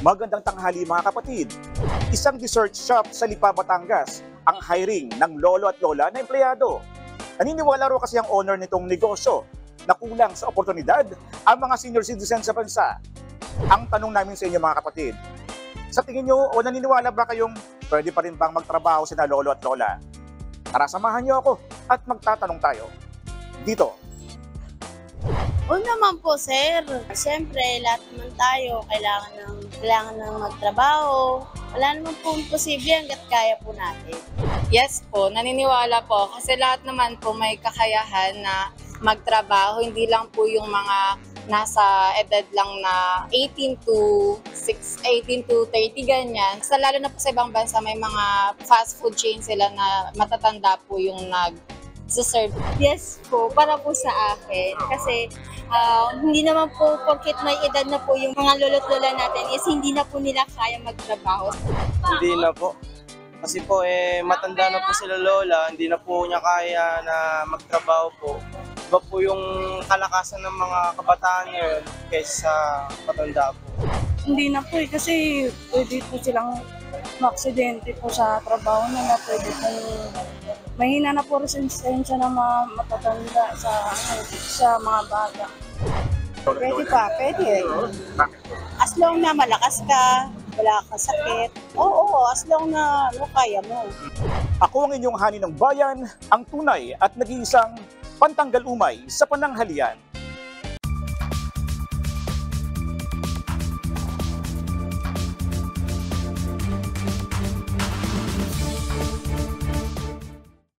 Magandang tanghali mga kapatid. Isang dessert shop sa Lipa, Batangas ang hiring ng lolo at lola na empleyado. Naniniwala raw kasi ang owner nitong negosyo na kulang sa oportunidad ang mga senior citizens sa bansa. Ang tanong namin sa inyo mga kapatid, sa tingin nyo o naniniwala ba kayong pwede pa rin bang magtrabaho sina lolo at lola? Tara, samahan nyo ako at magtatanong tayo. Dito. Oo naman po, sir. Siyempre, lahat naman tayo kailangan ng magtrabaho. Wala naman po imposible hanggat kaya po natin. Yes po, naniniwala po kasi lahat naman po may kakayahan na magtrabaho, hindi lang po yung mga nasa edad lang na 18 to 30 ganyan. Sa lalo na po sa ibang bansa may mga fast food chain sila na matatanda po yung nag-serve. Yes po, para po sa akin. Kasi hindi naman po porket may edad na po yung mga lolo't lola natin is hindi na po nila kaya magtrabaho. Hindi na po. Kasi po matanda na po sila lola, hindi na po niya kaya na magtrabaho po. Iba po yung kalakasan ng mga kabataan ngayon kaysa matanda po. Hindi na po kasi pwede po silang maaksidente po sa trabaho nila. Pwede po mahina na po resistensya ng mga matatanda sa mga bata. Pwede pa, pwede. As long na malakas ka, wala kang sakit. Oo, as long na kaya mo. Ako ang inyong hani ng bayan, ang tunay at nag-iisang pantanggal umay sa pananghalian.